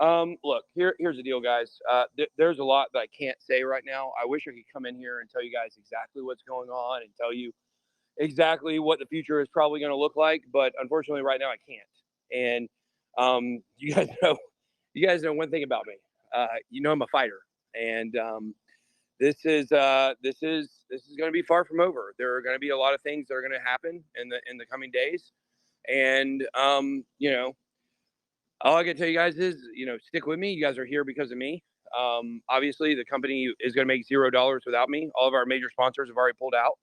Look, here's the deal, guys. There's a lot that I can't say right now. I wish I could come in here and tell you guys exactly what's going on and tell you exactly what the future is probably going to look like, but unfortunately, right now I can't. And you guys know, one thing about me. I'm a fighter, and this is going to be far from over. There are going to be a lot of things that are going to happen in the coming days, and all I can tell you guys is, stick with me. You guys are here because of me. Obviously, the company is going to make $0 without me. All of our major sponsors have already pulled out,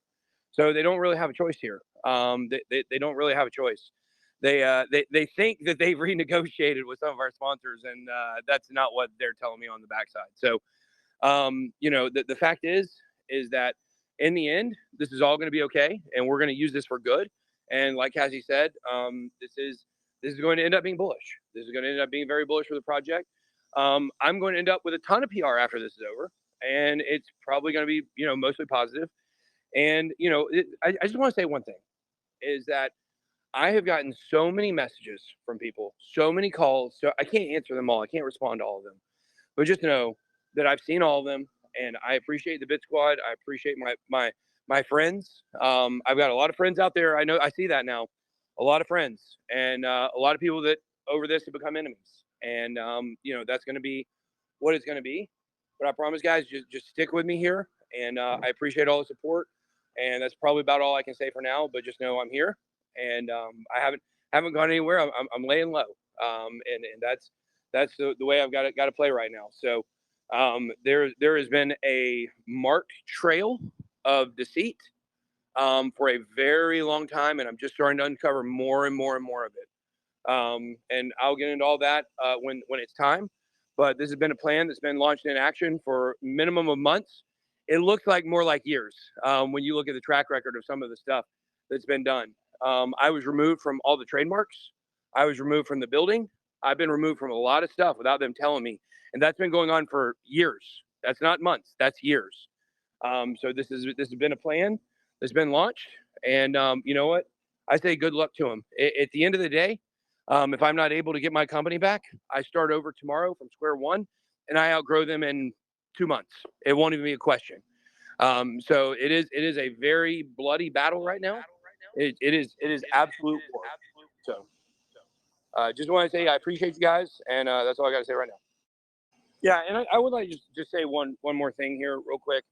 so they don't really have a choice here. They don't really have a choice. They think that they've renegotiated with some of our sponsors, and that's not what they're telling me on the backside. So, the fact is that in the end, this is all going to be okay, and we're going to use this for good. And like Cassie said, this is going to end up being bullish. This is going to end up being very bullish for the project. I'm going to end up with a ton of PR after this is over, and it's probably going to be, mostly positive. And, I just want to say one thing is that I have gotten so many messages from people, so many calls. So I can't answer them all. I can't respond to all of them. But just know that I've seen all of them, and I appreciate the Bit Squad. I appreciate my friends. I've got a lot of friends out there. I know I see that now, a lot of friends, and a lot of people that over this have become enemies. And that's going to be what it's going to be. But I promise, guys, just stick with me here, and I appreciate all the support. And that's probably about all I can say for now. But just know I'm here, and I haven't gone anywhere. I'm laying low, and that's the way I've got to play right now. So there has been a marked trail of deceit for a very long time, and I'm just starting to uncover more and more and more of it. And I'll get into all that when it's time. But this has been a plan that's been launched in action for minimum of months. It looks like more like years when you look at the track record of some of the stuff that's been done. I was removed from all the trademarks. I was removed from the building. I've been removed from a lot of stuff without them telling me. And that's been going on for years. That's not months. That's years. So this has been a plan that's been launched. And you know what? I say good luck to them. At the end of the day, if I'm not able to get my company back, I start over tomorrow from square one, and I outgrow them in 2 months. It won't even be a question. So it is a very bloody battle right now. It is absolute war. So just want to say I appreciate you guys, and that's all I got to say right now. Yeah, and I would like to just say one more thing here real quick.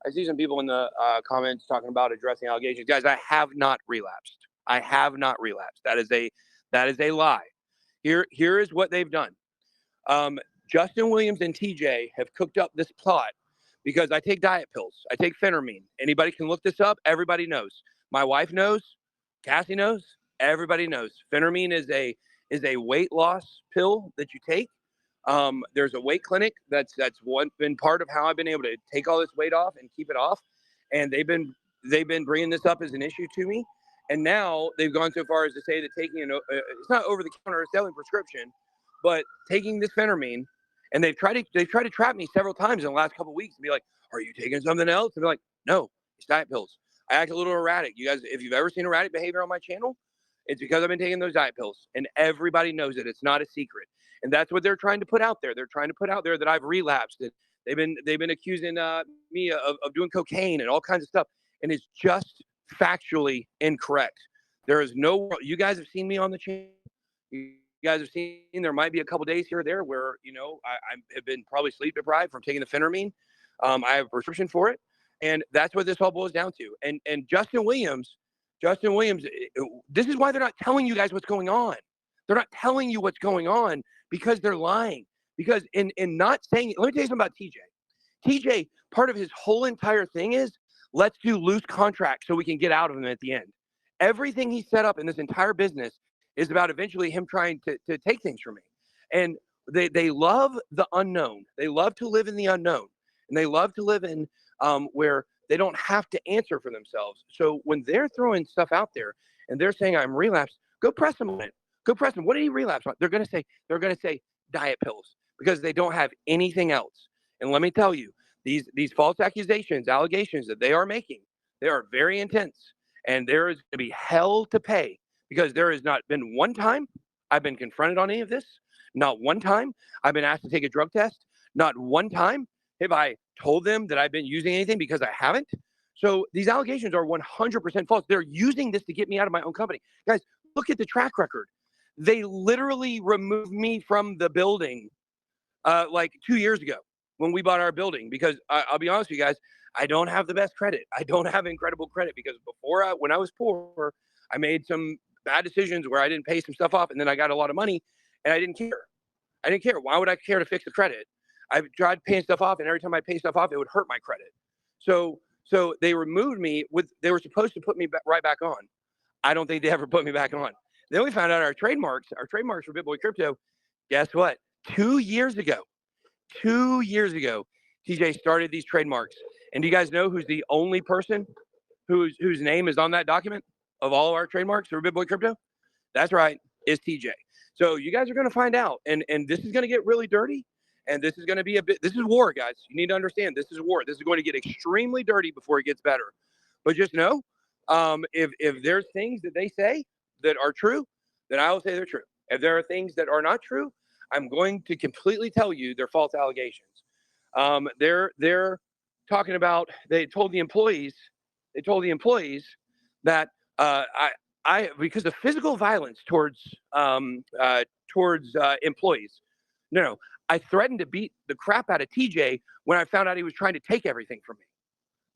I see some people in the comments talking about addressing allegations. Guys, I have not relapsed. I have not relapsed. That is a lie. Here is what they've done. Justin Williams and TJ have cooked up this plot because I take diet pills. I take phentermine. Anybody can look this up. Everybody knows. My wife knows. Cassie knows. Everybody knows. Phentermine is a weight loss pill that you take. There's a weight clinic that's been part of how I've been able to take all this weight off and keep it off. And they've been bringing this up as an issue to me. And now they've gone so far as to say that taking it's not over the counter selling prescription, but taking this phentermine, and they've tried to trap me several times in the last couple of weeks and be like, "Are you taking something else?" And be like, "No, it's diet pills." I act a little erratic. You guys, if you've ever seen erratic behavior on my channel, it's because I've been taking those diet pills, and everybody knows it. It's not a secret, and that's what they're trying to put out there. They're trying to put out there that I've relapsed, and they've been accusing me of doing cocaine and all kinds of stuff, and it's just factually incorrect. There is no. You guys have seen me on the channel. You guys have seen there might be a couple days here or there where I have been probably sleep deprived from taking the phentermine. I have a prescription for it, and that's what this all boils down to. And Justin Williams, this is why they're not telling you guys what's going on. They're not telling you what's going on because they're lying. Because in not saying it, let me tell you something about TJ. TJ, part of his whole entire thing is let's do loose contracts so we can get out of them at the end. Everything he set up in this entire business is about eventually him trying to take things from me. And they love the unknown. They love to live in the unknown. And they love to live in where they don't have to answer for themselves. So when they're throwing stuff out there and they're saying I'm relapsed, go press them on it. Go press them. What did he relapse on? They're gonna say diet pills because they don't have anything else. And let me tell you, these false accusations, allegations that they are making, they are very intense. And there is going to be hell to pay because there has not been one time I've been confronted on any of this. Not one time I've been asked to take a drug test. Not one time have I told them that I've been using anything, because I haven't. So these allegations are 100% false. They're using this to get me out of my own company. Guys, look at the track record. They literally removed me from the building like 2 years ago when we bought our building, because I'll be honest with you guys, I don't have the best credit. I don't have incredible credit, because when I was poor, I made some bad decisions where I didn't pay some stuff off, and then I got a lot of money, and I didn't care. I didn't care. Why would I care to fix the credit? I tried paying stuff off, and every time I pay stuff off, it would hurt my credit. So they removed me. They were supposed to put me right back on. I don't think they ever put me back on. Then we found out our trademarks for Bitboy Crypto. Guess what? 2 years ago, TJ started these trademarks. And do you guys know who's the only person whose name is on that document of all of our trademarks for Bitboy Crypto? That's right, is TJ. So you guys are going to find out, and this is going to get really dirty, and this is going to be this is war, guys. You need to understand, this is war. This is going to get extremely dirty before it gets better. But just know, if there's things that they say that are true, then I will say they're true. If there are things that are not true, I'm going to completely tell you they're false allegations. They're talking about, they told the employees that I because of physical violence towards employees. No, I threatened to beat the crap out of TJ when I found out he was trying to take everything from me.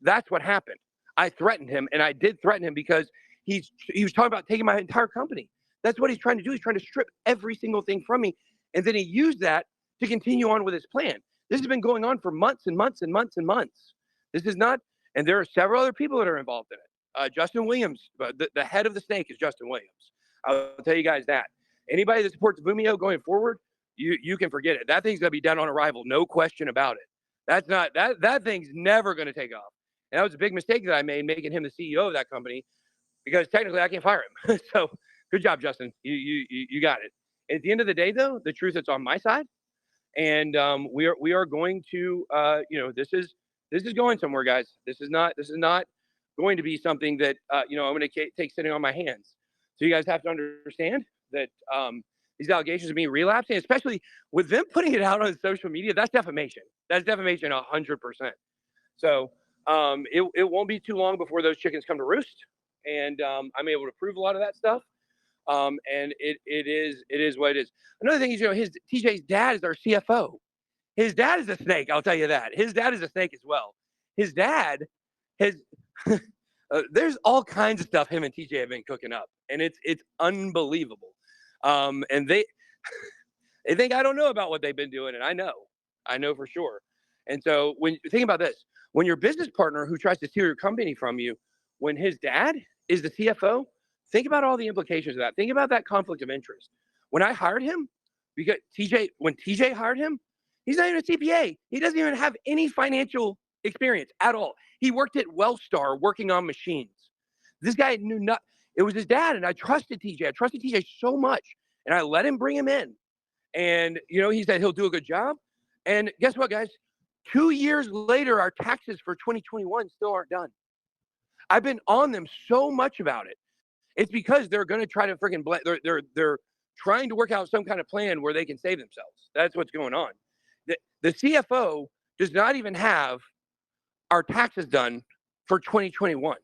That's what happened. I threatened him, and I did threaten him because he was talking about taking my entire company. That's what he's trying to do. He's trying to strip every single thing from me. And then he used that to continue on with his plan. This has been going on for months and months and months and months. This is not, and there are several other people that are involved in it. Justin Williams, the head of the snake is Justin Williams. I'll tell you guys that. Anybody that supports Vumio going forward, you can forget it. That thing's going to be dead on arrival, no question about it. That's not, that thing's never going to take off. And that was a big mistake that I made, making him the CEO of that company, because technically I can't fire him. So good job, Justin. You got it. At the end of the day, though, the truth is on my side, and we are going to, this is going somewhere, guys. This is not going to be something that I'm going to take sitting on my hands. So you guys have to understand that these allegations of me relapsing, especially with them putting it out on social media, that's defamation. That's defamation 100%. So it won't be too long before those chickens come to roost, and I'm able to prove a lot of that stuff. And it is what it is. Another thing is, TJ's dad is our CFO. His dad is a snake. I'll tell you that. His dad is a snake as well. His dad has, there's all kinds of stuff him and TJ have been cooking up, and it's unbelievable. And they think I don't know about what they've been doing, and I know for sure. And so think about this, when your business partner who tries to steal your company from you, when his dad is the CFO, think about all the implications of that. Think about that conflict of interest. When I hired him, because when TJ hired him, he's not even a CPA. He doesn't even have any financial experience at all. He worked at Wellstar working on machines. This guy knew not. It was his dad, and I trusted TJ. I trusted TJ so much, and I let him bring him in. And he said he'll do a good job. And guess what, guys? 2 years later, our taxes for 2021 still aren't done. I've been on them so much about it. It's because they're going to try to freaking they're trying to work out some kind of plan where they can save themselves. That's what's going on. The CFO does not even have our taxes done for 2021.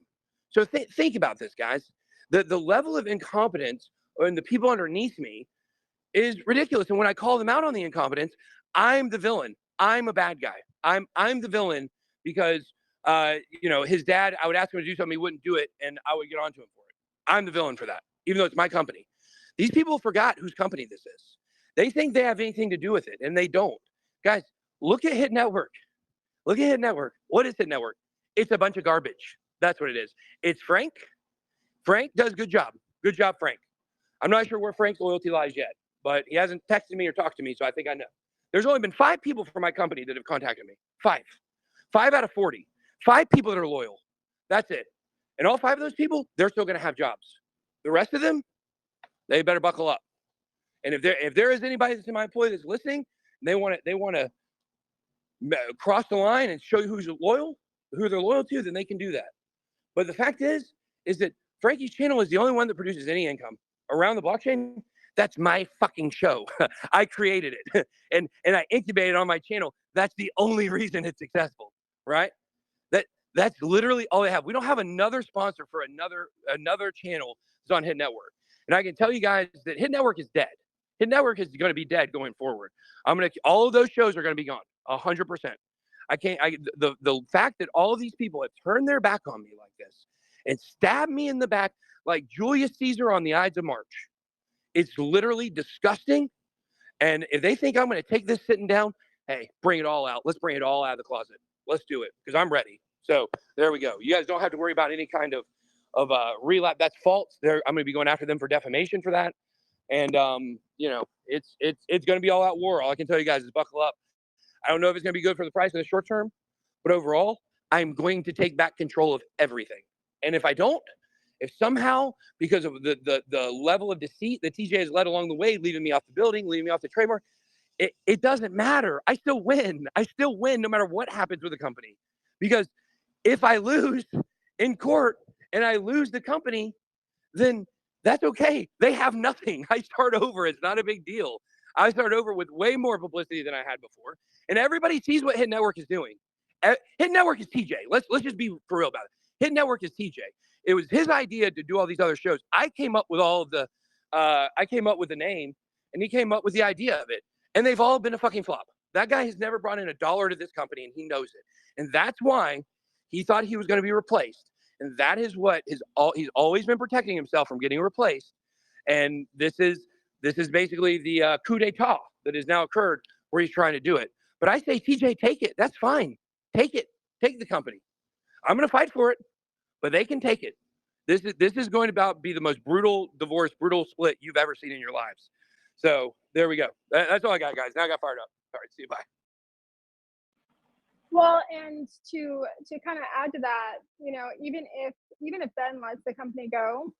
So think about this, guys. The level of incompetence and the people underneath me is ridiculous. And when I call them out on the incompetence, I'm the villain. I'm a bad guy. I'm the villain because his dad, I would ask him to do something, he wouldn't do it, and I would get onto him for it. I'm the villain for that, even though it's my company. These people forgot whose company this is. They think they have anything to do with it, and they don't. Guys, look at Hit Network. Look at Hit Network. What is Hit Network? It's a bunch of garbage. That's what it is. It's Frank. Frank does good job. Good job, Frank. I'm not sure where Frank's loyalty lies yet, but he hasn't texted me or talked to me, so I think I know. There's only been 5 people from my company that have contacted me. 5. 5 out of 40. 5 people that are loyal. That's it. And all 5 of those people, they're still going to have jobs. The rest of them, they better buckle up. And if there is anybody that's in my employee that's listening, and they want to cross the line and show you who they're loyal to, then they can do that. But the fact is that Frankie's channel is the only one that produces any income around the blockchain. That's my fucking show. I created it and I incubated on my channel. That's the only reason it's successful, right? That's literally all they have. We don't have another sponsor for another channel that's on Hit Network. And I can tell you guys that Hit Network is dead. Hit Network is going to be dead going forward. All of those shows are going to be gone, 100%. The fact that all of these people have turned their back on me like this and stabbed me in the back like Julius Caesar on the Ides of March, it's literally disgusting. And if they think I'm going to take this sitting down, hey, bring it all out. Let's bring it all out of the closet. Let's do it because I'm ready. So there we go. You guys don't have to worry about any kind of relapse. That's false. I'm going to be going after them for defamation for that. And you know, it's going to be all out war. All I can tell you guys is buckle up. I don't know if it's going to be good for the price in the short term, but overall, I'm going to take back control of everything. And if I don't, if somehow, because of the level of deceit that TJ has led along the way, leaving me off the building, leaving me off the trademark, it doesn't matter. I still win. I still win no matter what happens with the company. Because if I lose in court and I lose the company, then that's okay. They have nothing. I start over. It's not a big deal. I start over with way more publicity than I had before. And everybody sees what Hit Network is doing. Hit Network is TJ. Let's just be for real about it. Hit Network is TJ. It was his idea to do all these other shows. I came up with I came up with the name, and he came up with the idea of it. And they've all been a fucking flop. That guy has never brought in $1 to this company, and he knows it. And that's why he thought he was going to be replaced. And that is what he's always been protecting himself from getting replaced. And this is basically the coup d'etat that has now occurred where he's trying to do it. But I say, TJ, take it. That's fine. Take it. Take the company. I'm going to fight for it, but they can take it. This is going to be the most brutal divorce, brutal split you've ever seen in your lives. So there we go. That's all I got, guys. Now I got fired up. All right, see you. Bye. Well, and to kind of add to that, you know, even if Ben lets the company go,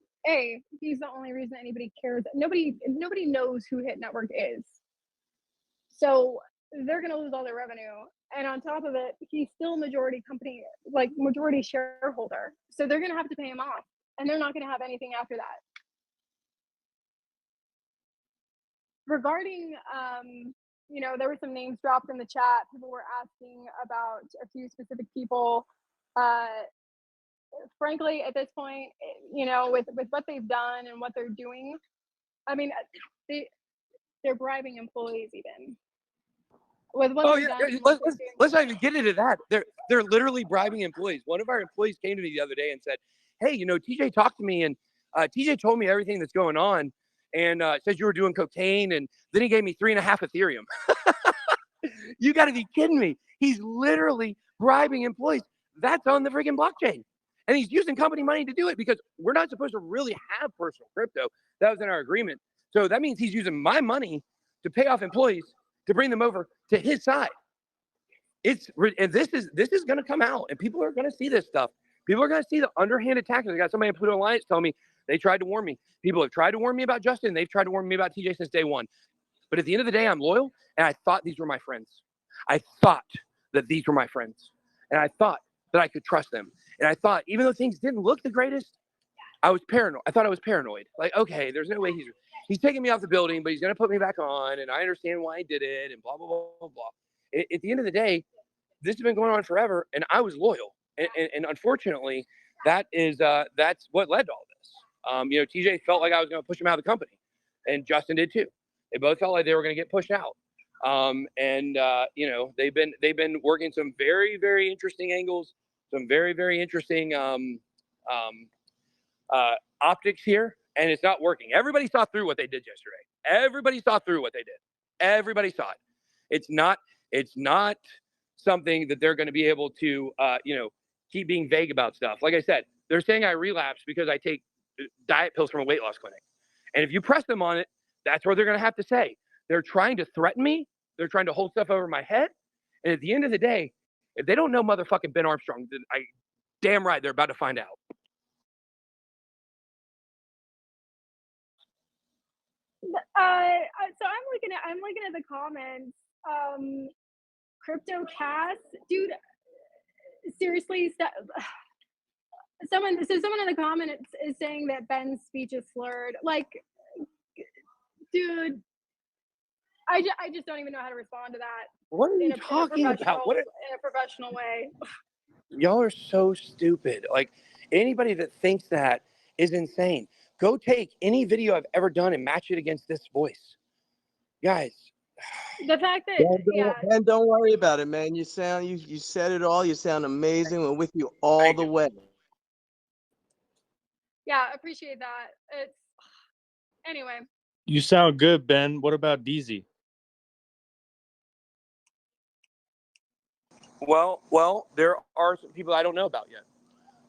he's the only reason anybody cares. Nobody knows who Hit Network is. So they're going to lose all their revenue. And on top of it, he's still majority shareholder. So they're going to have to pay him off, and they're not going to have anything after that. Regarding, you know, there were some names dropped in the chat. People were asking about a few specific people. Frankly, at this point, you know, with what they've done and what they're doing, I mean, they're bribing employees even. With what oh yeah, let's not even get into that. They're literally bribing employees. One of our employees came to me the other day and said, "Hey, you know, TJ talked to me, and TJ told me everything that's going on, and said you were doing cocaine, and then he gave me 3.5 Ethereum." You got to be kidding me! He's literally bribing employees. That's on the freaking blockchain, and he's using company money to do it because we're not supposed to really have personal crypto. That was in our agreement. So that means he's using my money to pay off employees to bring them over to his side. And this is going to come out, and people are going to see this stuff. People are going to see the underhanded tactics. I got somebody in Pluto Alliance telling me they tried to warn me. People have tried to warn me about Justin. They've tried to warn me about TJ since day one. But at the end of the day, I'm loyal, and I thought these were my friends. I thought that these were my friends, and I thought that I could trust them. And I thought, even though things didn't look the greatest, I was paranoid. I thought I was paranoid. Like, okay, there's no way he's taking me off the building, but he's going to put me back on, and I understand why he did it, and blah, blah, blah, blah, blah. At the end of the day, this has been going on forever, and I was loyal. And unfortunately, that's what led to all this. You know, TJ felt like I was going to push him out of the company, and Justin did too. They both felt like they were going to get pushed out. You know, they've been working some very, very interesting angles, some very, very interesting optics here, and it's not working. Everybody saw through what they did yesterday. Everybody saw through what they did. Everybody saw it. It's not something that they're going to be able to, you know, keep being vague about stuff. Like I said, they're saying I relapsed because I take diet pills from a weight loss clinic. And if you press them on it, that's what they're going to have to say. They're trying to threaten me. They're trying to hold stuff over my head. And at the end of the day, if they don't know motherfucking Ben Armstrong, then damn right they're about to find out. So I'm looking at the comments. Crypto Cast, dude. Seriously, someone in the comment is saying that Ben's speech is slurred. Like, dude, I just don't even know how to respond to that. What are you talking about? In a professional way. Y'all are so stupid. Like, anybody that thinks that is insane. Go take any video I've ever done and match it against this voice. Guys. The fact that, Ben, don't worry about it, man. You said it all. You sound amazing. We're with you all the way. Yeah, appreciate that. It's anyway. You sound good, Ben. What about DZ? Well, there are some people I don't know about yet.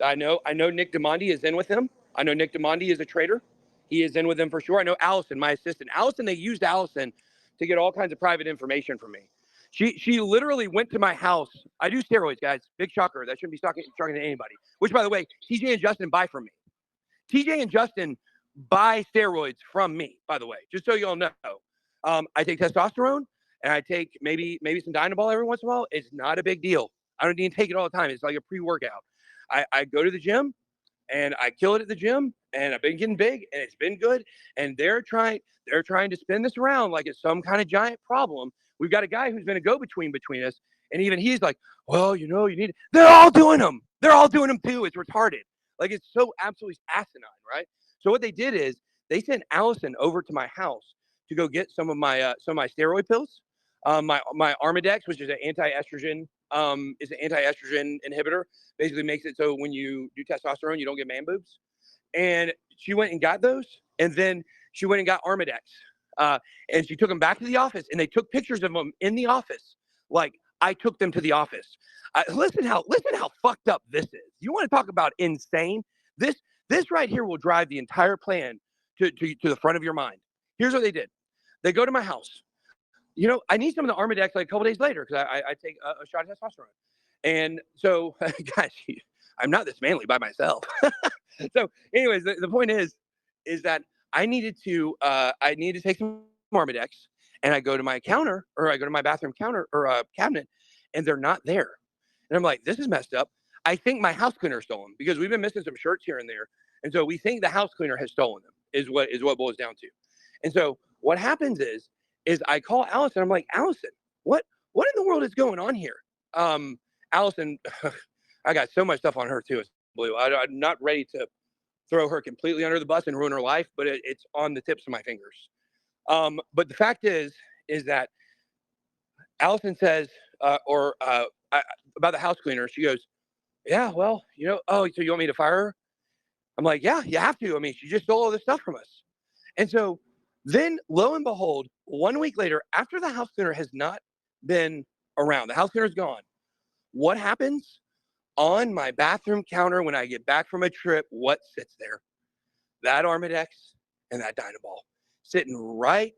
I know Nick Demondi is in with him. I know Nick Demondi is a trader. He is in with him for sure. I know Allison, my assistant. Allison, they used Allison to get all kinds of private information from me. She literally went to my house. I do steroids, guys. Big shocker. That shouldn't be shocking to anybody. Which, by the way, TJ and Justin buy from me. TJ and Justin buy steroids from me, by the way, just so you all know. I take testosterone, and I take maybe some Dynabol every once in a while. It's not a big deal. I don't need to take it all the time. It's like a pre-workout. I go to the gym, and I kill it at the gym, and I've been getting big, and it's been good. And they're trying to spin this around like it's some kind of giant problem. We've got a guy who's been a go-between between us, and even he's like, well, you need. They're all doing them. They're all doing them too. It's retarded. Like, it's so absolutely asinine, right? So what they did is they sent Allison over to my house to go get some of my steroid pills. My Armidex, which is an anti-estrogen inhibitor, basically makes it so when you do testosterone, you don't get man boobs. And she went and got those, and then she went and got Armidex. And she took them back to the office, and they took pictures of them in the office. Like, I took them to the office. Listen how fucked up this is. You want to talk about insane? This right here will drive the entire plan to the front of your mind. Here's what they did. They go to my house. I need some of the Armidex like a couple days later because I take a shot of testosterone. And so, gosh, I'm not this manly by myself. So, anyways, the point is that I needed to take some Armidex, and I go to my counter, or I go to my bathroom counter or cabinet, and they're not there. And I'm like, this is messed up. I think my house cleaner stole them because we've been missing some shirts here and there, and so we think the house cleaner has stolen them. Is what it boils down to. And so what happens is I call Allison. I'm like, Allison, what in the world is going on here? Allison, I got so much stuff on her too. It's blue. I'm not ready to throw her completely under the bus and ruin her life, but it's on the tips of my fingers. But the fact is that Allison says, about the house cleaner, she goes, yeah, well, oh, so you want me to fire her? I'm like, yeah, you have to. I mean, she just stole all this stuff from us. And so then, lo and behold, 1 week later, after the house cleaner has not been around, the house cleaner is gone. What happens? On my bathroom counter when I get back from a trip, what sits there? That Armidex and that Dynabol sitting right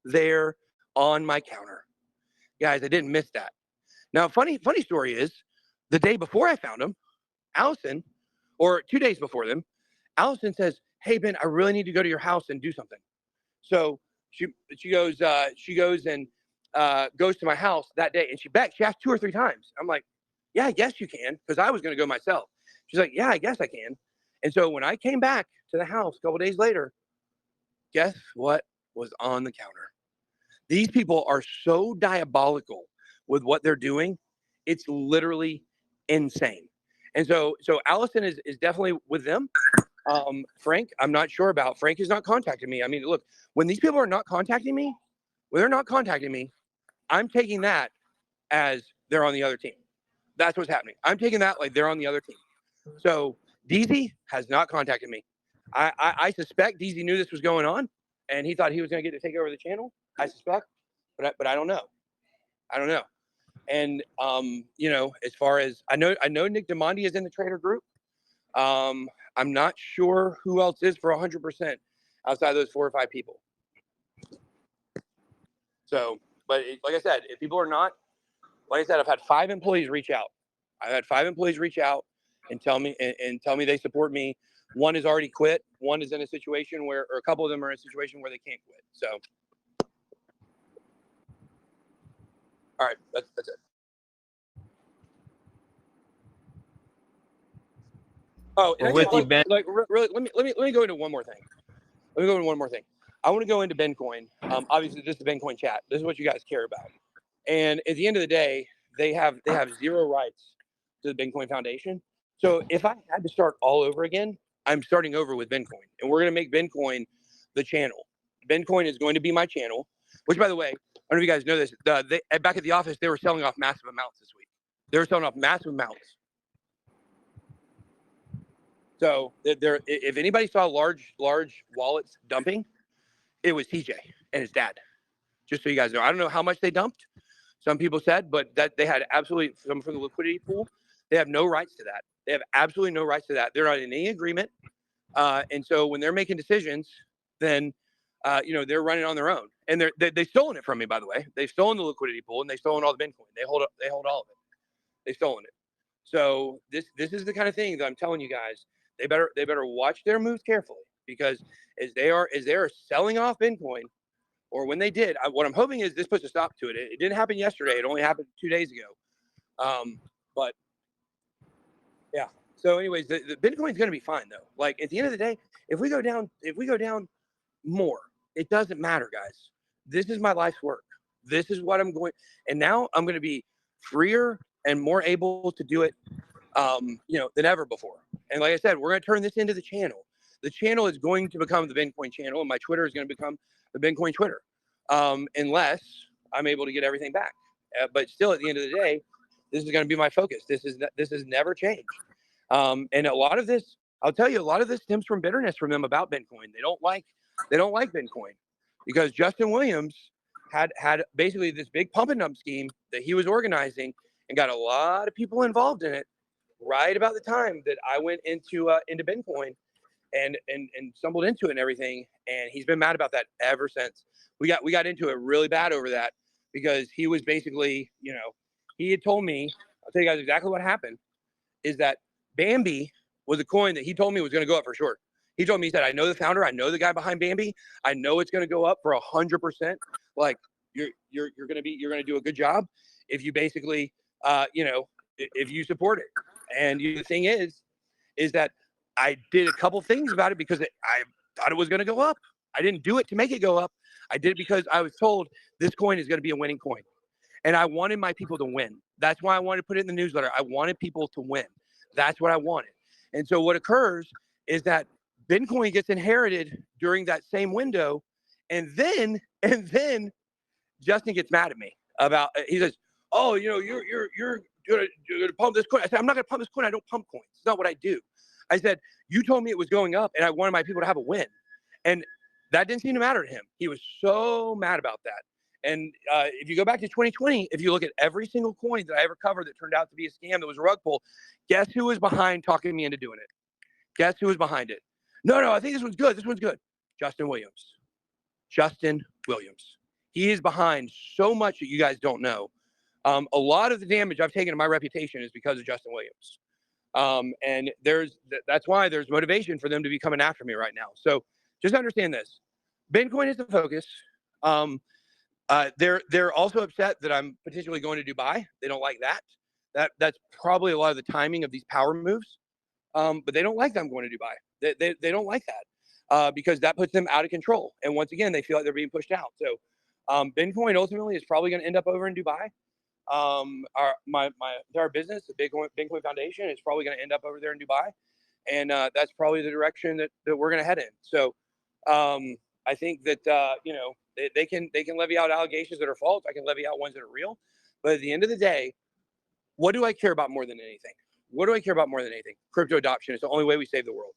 there on my counter. Guys, I didn't miss that. Now, funny story is, the day before I found them, Allison, or 2 days before them, Allison says, hey, Ben, I really need to go to your house and do something. So she goes and goes to my house that day, and she asked 2 or 3 times. I'm like, yeah, I guess you can, because I was going to go myself. She's like, yeah, I guess I can. And so when I came back to the house a couple days later, guess what was on the counter? These people are so diabolical with what they're doing. It's literally insane. And so Allison is definitely with them. Frank, I'm not sure about. Frank is not contacting me. I mean, look, when these people are not contacting me, I'm taking that as they're on the other team. That's what's happening. I'm taking that like they're on the other team. So DZ has not contacted me. I suspect DZ knew this was going on, and he thought he was going to get to take over the channel. I suspect, but I don't know. And as far as I know Nick Demondi is in the trader group. I'm not sure who else is for 100% outside of those 4 or 5 people. So, but like I said, if people are not, like I said, I've had 5 employees reach out. And tell me they support me. One has already quit. One is in a situation or a couple of them are in a situation where they can't quit. So, all right, that's it. Oh, and with you, Ben. Like, really, let me go into one more thing. I want to go into Bencoin. Obviously, this is Bencoin chat. This is what you guys care about. And at the end of the day, they have zero rights to the Bencoin Foundation. So if I had to start all over again, I'm starting over with Bencoin, and we're going to make Bencoin the channel. Bencoin is going to be my channel. Which, by the way, I don't know if you guys know this. Back at the office, they were selling off massive amounts this week. They were selling off massive amounts. So if anybody saw large wallets dumping, it was TJ and his dad. Just so you guys know, I don't know how much they dumped. Some people said, but that they had absolutely some from the liquidity pool. They have no rights to that. They have absolutely no rights to that. They're not in any agreement. And so when they're making decisions, then they're running on their own. And they've stolen it from me, by the way. They've stolen the liquidity pool and they've stolen all the Bitcoin. They hold all of it. They've stolen it. So this is the kind of thing that I'm telling you guys. They better watch their moves carefully, because as they are selling off Bitcoin, or when they did, what I'm hoping is this puts a stop to it. It didn't happen yesterday. It only happened 2 days ago. But yeah. So anyways, the Bitcoin is going to be fine though. Like at the end of the day, if we go down more, it doesn't matter, guys. This is my life's work. This is what I'm going, and now I'm going to be freer and more able to do it, than ever before. And like I said, we're going to turn this into the channel. The channel is going to become the Bitcoin channel, and my Twitter is going to become the Bitcoin Twitter, unless I'm able to get everything back. But still, at the end of the day, this is going to be my focus. This has never changed. And a lot of this, I'll tell you, a lot of this stems from bitterness from them about Bitcoin. They don't like Bitcoin because Justin Williams had basically this big pump and dump scheme that he was organizing and got a lot of people involved in it right about the time that I went into Bitcoin and stumbled into it and everything. And he's been mad about that ever since. We got into it really bad over that, because he was basically, he had told me, I'll tell you guys exactly what happened, is that Bambi was a coin that he told me was going to go up for sure. He told me, he said, I know the founder, I know the guy behind Bambi, I know it's going to go up for 100%. Like you're going to do a good job if you basically, if you support it. And the thing is that I did a couple things about it because I thought it was going to go up. I didn't do it to make it go up. I did it because I was told this coin is going to be a winning coin. And I wanted my people to win. That's why I wanted to put it in the newsletter. I wanted people to win. That's what I wanted. And so what occurs is that Bitcoin gets inherited during that same window. And then Justin gets mad at me about, he says, oh, you're going to pump this coin. I said, I'm not going to pump this coin. I don't pump coins. It's not what I do. I said, you told me it was going up and I wanted my people to have a win. And that didn't seem to matter to him. He was so mad about that. And if you go back to 2020, if you look at every single coin that I ever covered that turned out to be a scam, that was a rug pull, guess who was behind talking me into doing it? Guess who was behind it? No, I think this one's good. This one's good. Justin Williams. Justin Williams. He is behind so much that you guys don't know. A lot of the damage I've taken to my reputation is because of Justin Williams. And that's why there's motivation for them to be coming after me right now. So just understand this. Bitcoin is the focus. They're also upset that I'm potentially going to Dubai. They don't like that. That's probably a lot of the timing of these power moves. But they don't like that I'm going to Dubai. They don't like that because that puts them out of control. And once again, they feel like they're being pushed out. So Bitcoin ultimately is probably going to end up over in Dubai. My entire business, the Bitcoin Foundation, is probably going to end up over there in Dubai. And that's probably the direction that we're going to head in. So I think that, they can levy out allegations that are false. I can levy out ones that are real. But at the end of the day, what do I care about more than anything? What do I care about more than anything? Crypto adoption is the only way we save the world.